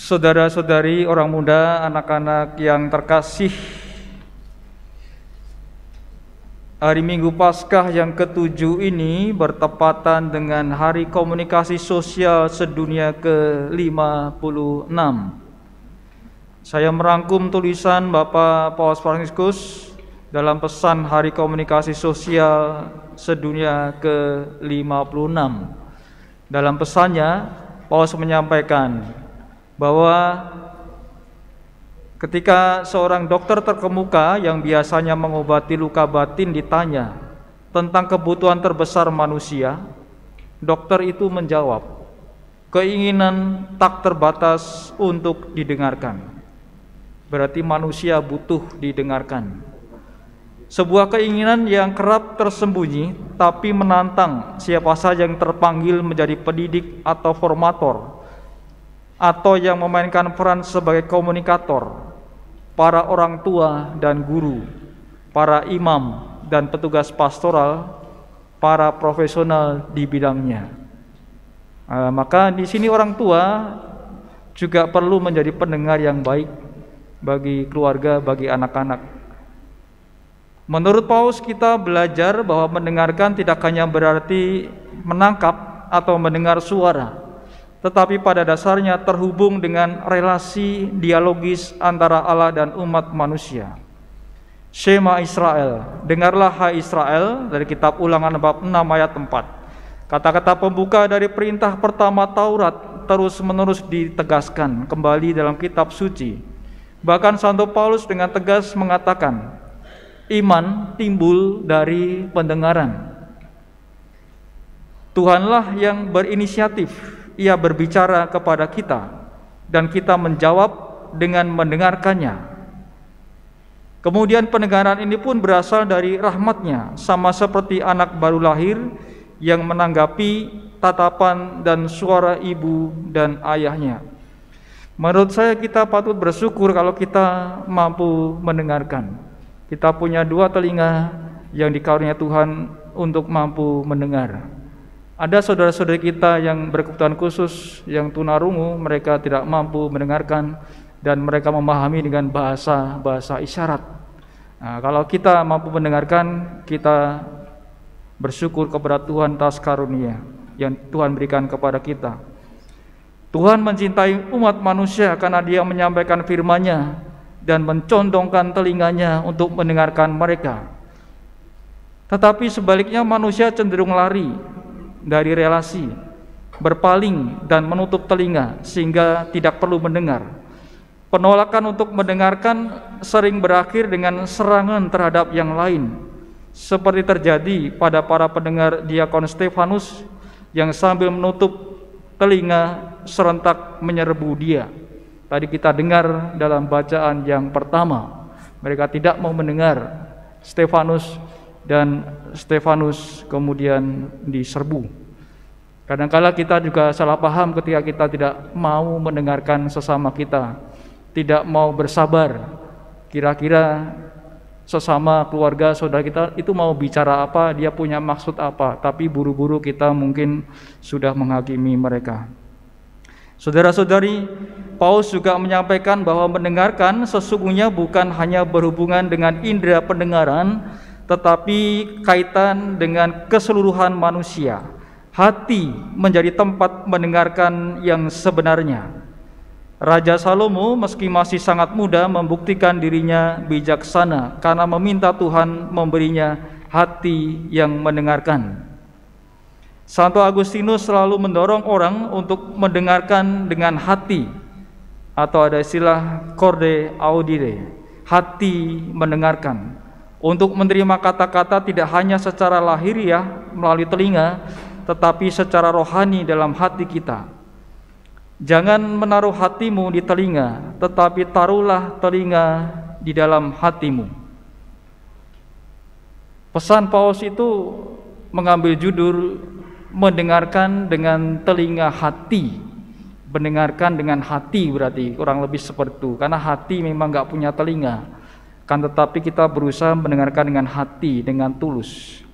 Saudara-saudari, orang muda, anak-anak yang terkasih, hari Minggu Paskah yang ke-7 ini bertepatan dengan Hari Komunikasi Sosial Sedunia ke-56. Saya merangkum tulisan Bapak Paus Fransiskus dalam pesan Hari Komunikasi Sosial Sedunia ke-56. Dalam pesannya, Paus menyampaikan bahwa ketika seorang dokter terkemuka yang biasanya mengobati luka batin ditanya tentang kebutuhan terbesar manusia, dokter itu menjawab, keinginan tak terbatas untuk didengarkan. Berarti manusia butuh didengarkan. Sebuah keinginan yang kerap tersembunyi tapi menantang siapa saja yang terpanggil menjadi pendidik atau formator, atau yang memainkan peran sebagai komunikator, para orang tua dan guru, para imam dan petugas pastoral, para profesional di bidangnya. Maka di sini orang tua juga perlu menjadi pendengar yang baik bagi keluarga, bagi anak-anak. Menurut Paus, kita belajar bahwa mendengarkan tidak hanya berarti menangkap atau mendengar suara, tetapi pada dasarnya terhubung dengan relasi dialogis antara Allah dan umat manusia. Shema Israel, dengarlah hai Israel, dari kitab Ulangan bab 6 ayat 4. Kata-kata pembuka dari perintah pertama Taurat terus-menerus ditegaskan kembali dalam kitab suci. Bahkan Santo Paulus dengan tegas mengatakan, iman timbul dari pendengaran. Tuhanlah yang berinisiatif. Ia berbicara kepada kita dan kita menjawab dengan mendengarkannya. Kemudian pendengaran ini pun berasal dari rahmatnya, sama seperti anak baru lahir yang menanggapi tatapan dan suara ibu dan ayahnya. Menurut saya kita patut bersyukur kalau kita mampu mendengarkan. Kita punya dua telinga yang dikaruniai Tuhan untuk mampu mendengar. Ada saudara-saudari kita yang berkebutuhan khusus, yang tunarungu, mereka tidak mampu mendengarkan dan mereka memahami dengan bahasa isyarat. Nah, kalau kita mampu mendengarkan, kita bersyukur kepada Tuhan atas karunia yang Tuhan berikan kepada kita. Tuhan mencintai umat manusia karena Dia menyampaikan firman-Nya dan mencondongkan telinganya untuk mendengarkan mereka. Tetapi sebaliknya manusia cenderung lari dari relasi, berpaling dan menutup telinga sehingga tidak perlu mendengar. Penolakan untuk mendengarkan sering berakhir dengan serangan terhadap yang lain, seperti terjadi pada para pendengar diakon Stefanus yang sambil menutup telinga serentak menyerbu dia. Tadi kita dengar dalam bacaan yang pertama, mereka tidak mau mendengar Stefanus dan Stefanus kemudian diserbu. Kadang-kala kita juga salah paham ketika kita tidak mau mendengarkan sesama kita, tidak mau bersabar. Kira-kira sesama keluarga saudara kita itu mau bicara apa, dia punya maksud apa, tapi buru-buru kita mungkin sudah menghakimi mereka. Saudara-saudari, Paus juga menyampaikan bahwa mendengarkan sesungguhnya bukan hanya berhubungan dengan indera pendengaran, tetapi kaitan dengan keseluruhan manusia. Hati menjadi tempat mendengarkan yang sebenarnya. Raja Salomo meski masih sangat muda membuktikan dirinya bijaksana karena meminta Tuhan memberinya hati yang mendengarkan. Santo Agustinus selalu mendorong orang untuk mendengarkan dengan hati, atau ada istilah corde audire, hati mendengarkan. Untuk menerima kata-kata tidak hanya secara lahiriah melalui telinga, tetapi secara rohani dalam hati kita. Jangan menaruh hatimu di telinga, tetapi taruhlah telinga di dalam hatimu. Pesan Paus itu mengambil judul mendengarkan dengan telinga hati. Mendengarkan dengan hati berarti kurang lebih seperti itu, karena hati memang gak punya telinga, kan tetapi kita berusaha mendengarkan dengan hati, dengan tulus.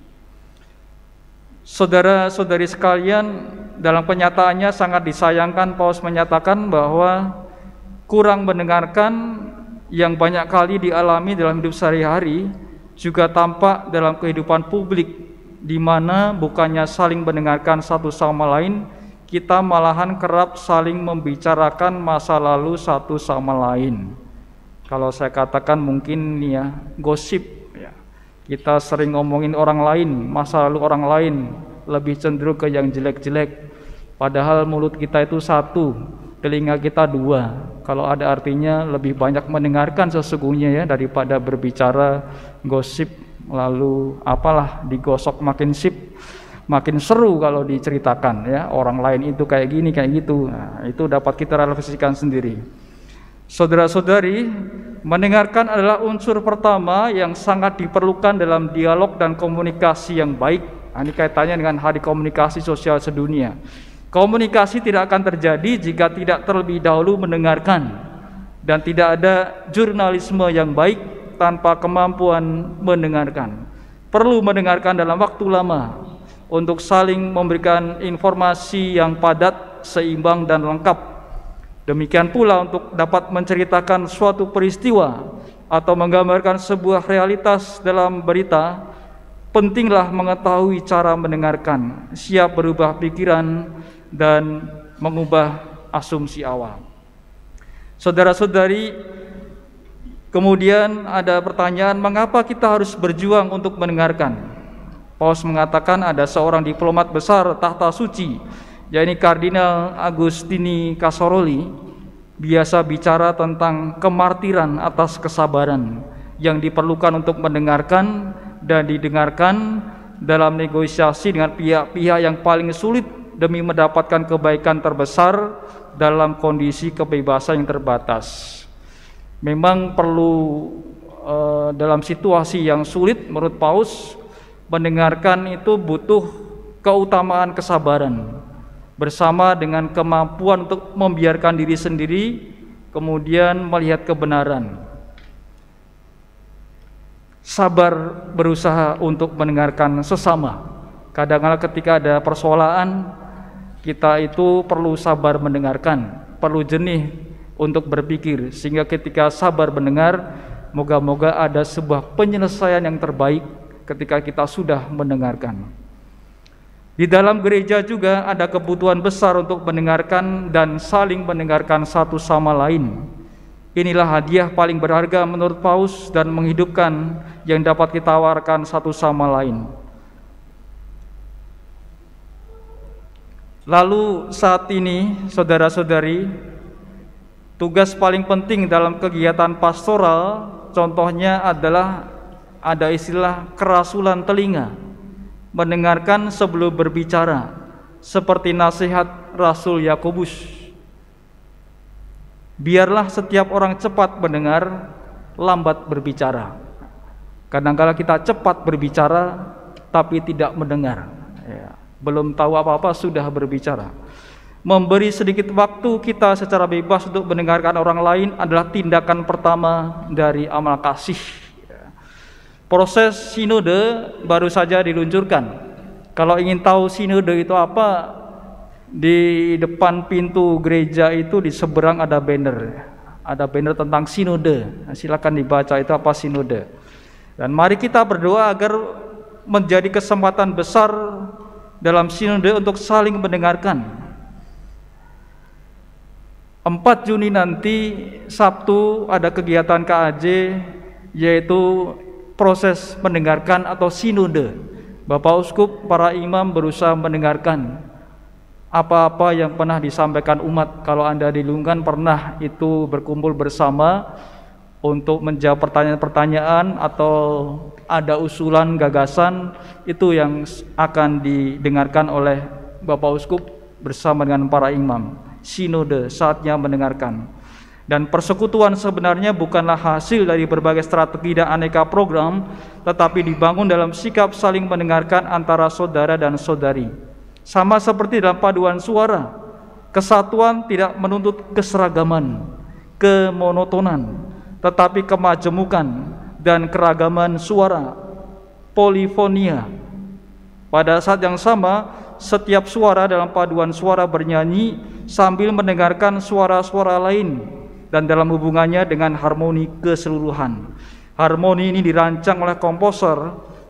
Saudara-saudari sekalian, dalam kenyataannya sangat disayangkan Paus menyatakan bahwa kurang mendengarkan yang banyak kali dialami dalam hidup sehari-hari juga tampak dalam kehidupan publik, di mana bukannya saling mendengarkan satu sama lain, kita malahan kerap saling membicarakan masa lalu satu sama lain. Kalau saya katakan mungkin nih ya, gosip ya. Kita sering ngomongin orang lain, masa lalu orang lain, lebih cenderung ke yang jelek-jelek. Padahal mulut kita itu satu, telinga kita dua. Kalau ada artinya lebih banyak mendengarkan sesungguhnya ya, daripada berbicara gosip lalu apalah digosok makin sip, makin seru kalau diceritakan ya, orang lain itu kayak gini kayak gitu. Nah, itu dapat kita refleksikan sendiri. Saudara-saudari, mendengarkan adalah unsur pertama yang sangat diperlukan dalam dialog dan komunikasi yang baik. Nah, ini kaitannya dengan Hari Komunikasi Sosial Sedunia. Komunikasi tidak akan terjadi jika tidak terlebih dahulu mendengarkan, dan tidak ada jurnalisme yang baik tanpa kemampuan mendengarkan. Perlu mendengarkan dalam waktu lama untuk saling memberikan informasi yang padat, seimbang dan lengkap. Demikian pula untuk dapat menceritakan suatu peristiwa atau menggambarkan sebuah realitas dalam berita, pentinglah mengetahui cara mendengarkan, siap berubah pikiran dan mengubah asumsi awal. Saudara-saudari, kemudian ada pertanyaan, mengapa kita harus berjuang untuk mendengarkan? Paus mengatakan ada seorang diplomat besar tahta suci, yaitu Kardinal Agustini Casaroli, biasa bicara tentang kemartiran atas kesabaran yang diperlukan untuk mendengarkan dan didengarkan dalam negosiasi dengan pihak-pihak yang paling sulit demi mendapatkan kebaikan terbesar dalam kondisi kebebasan yang terbatas. Memang perlu dalam situasi yang sulit, menurut Paus, mendengarkan itu butuh keutamaan kesabaran bersama dengan kemampuan untuk membiarkan diri sendiri kemudian melihat kebenaran. Sabar berusaha untuk mendengarkan sesama. Kadang-kadang ketika ada persoalan, kita itu perlu sabar mendengarkan, perlu jernih untuk berpikir, sehingga ketika sabar mendengar, moga-moga ada sebuah penyelesaian yang terbaik ketika kita sudah mendengarkan. Di dalam gereja juga ada kebutuhan besar untuk mendengarkan dan saling mendengarkan satu sama lain. Inilah hadiah paling berharga menurut Paus dan menghidupkan yang dapat kita tawarkan satu sama lain. Lalu saat ini, saudara-saudari, tugas paling penting dalam kegiatan pastoral contohnya adalah ada istilah kerasulan telinga, mendengarkan sebelum berbicara, seperti nasihat Rasul Yakobus. Biarlah setiap orang cepat mendengar, lambat berbicara. Kadang-kadang kita cepat berbicara tapi tidak mendengar ya. Belum tahu apa-apa sudah berbicara. Memberi sedikit waktu kita secara bebas untuk mendengarkan orang lain adalah tindakan pertama dari amal kasih. Proses sinode baru saja diluncurkan. Kalau ingin tahu sinode itu apa, di depan pintu gereja itu di seberang ada banner. Ada banner tentang sinode. Silakan dibaca itu apa sinode. Dan mari kita berdoa agar menjadi kesempatan besar dalam sinode untuk saling mendengarkan. 4 Juni nanti Sabtu ada kegiatan KAJ, yaitu proses mendengarkan atau sinode. Bapak Uskup, para imam berusaha mendengarkan apa-apa yang pernah disampaikan umat. Kalau Anda di Lungkan pernah itu berkumpul bersama untuk menjawab pertanyaan-pertanyaan atau ada usulan gagasan, itu yang akan didengarkan oleh Bapak Uskup bersama dengan para imam. Sinode, saatnya mendengarkan. Dan persekutuan sebenarnya bukanlah hasil dari berbagai strategi dan aneka program, tetapi dibangun dalam sikap saling mendengarkan antara saudara dan saudari. Sama seperti dalam paduan suara, kesatuan tidak menuntut keseragaman, kemonotonan, tetapi kemajemukan dan keragaman suara, polifonia. Pada saat yang sama, setiap suara dalam paduan suara bernyanyi sambil mendengarkan suara-suara lain dan dalam hubungannya dengan harmoni keseluruhan. Harmoni ini dirancang oleh komposer,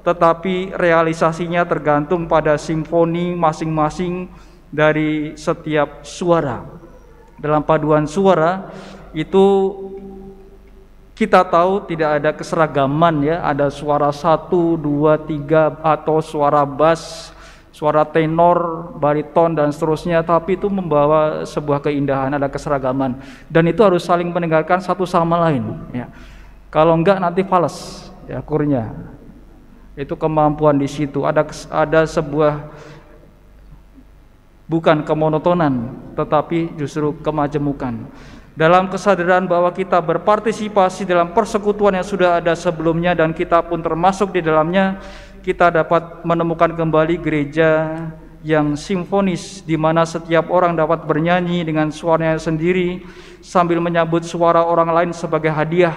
tetapi realisasinya tergantung pada simfoni masing-masing dari setiap suara. Dalam paduan suara itu kita tahu tidak ada keseragaman ya, ada suara 1, 2, 3 atau suara bass, suara tenor, bariton dan seterusnya, tapi itu membawa sebuah keindahan, ada keseragaman, dan itu harus saling mendengarkan satu sama lain ya. Kalau enggak nanti fals ya kurnya. Itu kemampuan di situ, ada sebuah bukan kemonotonan tetapi justru kemajemukan. Dalam kesadaran bahwa kita berpartisipasi dalam persekutuan yang sudah ada sebelumnya dan kita pun termasuk di dalamnya, kita dapat menemukan kembali gereja yang simfonis, di mana setiap orang dapat bernyanyi dengan suaranya sendiri sambil menyambut suara orang lain sebagai hadiah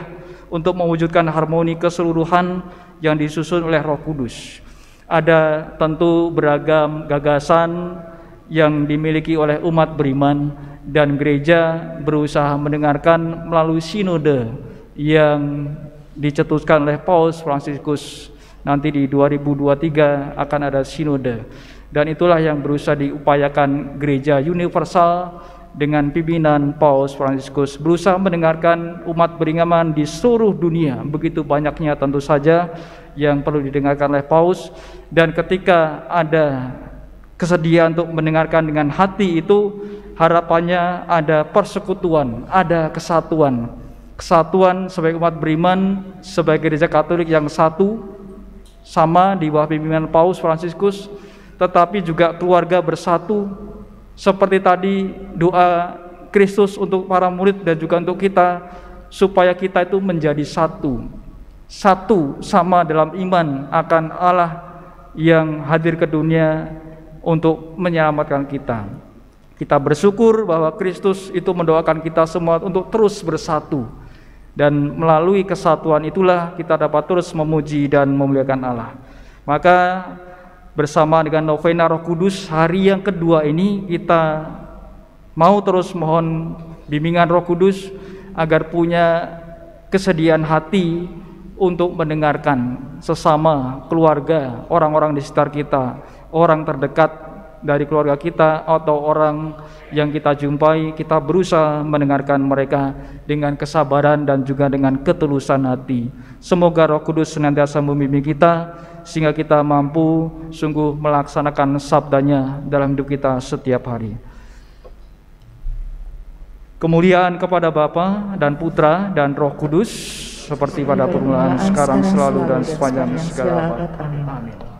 untuk mewujudkan harmoni keseluruhan yang disusun oleh Roh Kudus. Ada tentu beragam gagasan yang dimiliki oleh umat beriman, dan gereja berusaha mendengarkan melalui sinode yang dicetuskan oleh Paus Fransiskus. Nanti di 2023 akan ada sinode, dan itulah yang berusaha diupayakan gereja universal dengan pimpinan Paus Fransiskus, berusaha mendengarkan umat beriman di seluruh dunia. Begitu banyaknya tentu saja yang perlu didengarkan oleh Paus, dan ketika ada kesediaan untuk mendengarkan dengan hati itu, harapannya ada persekutuan, ada kesatuan. Kesatuan sebagai umat beriman, sebagai gereja Katolik yang satu, sama di bawah pimpinan Paus Fransiskus, tetapi juga keluarga bersatu, seperti tadi doa Kristus untuk para murid dan juga untuk kita, supaya kita itu menjadi satu. Satu sama dalam iman akan Allah yang hadir ke dunia untuk menyelamatkan kita. Kita bersyukur bahwa Kristus itu mendoakan kita semua untuk terus bersatu, dan melalui kesatuan itulah kita dapat terus memuji dan memuliakan Allah. Maka bersama dengan novena Roh Kudus hari yang kedua ini, kita mau terus mohon bimbingan Roh Kudus agar punya kesediaan hati untuk mendengarkan sesama keluarga, orang-orang di sekitar kita, orang terdekat dari keluarga kita atau orang yang kita jumpai. Kita berusaha mendengarkan mereka dengan kesabaran dan juga dengan ketulusan hati. Semoga Roh Kudus senantiasa membimbing kita sehingga kita mampu sungguh melaksanakan sabdanya dalam hidup kita setiap hari. Kemuliaan kepada Bapa dan Putra dan Roh Kudus, seperti pada permulaan, sekarang, selalu, dan sepanjang segala abad. Amin.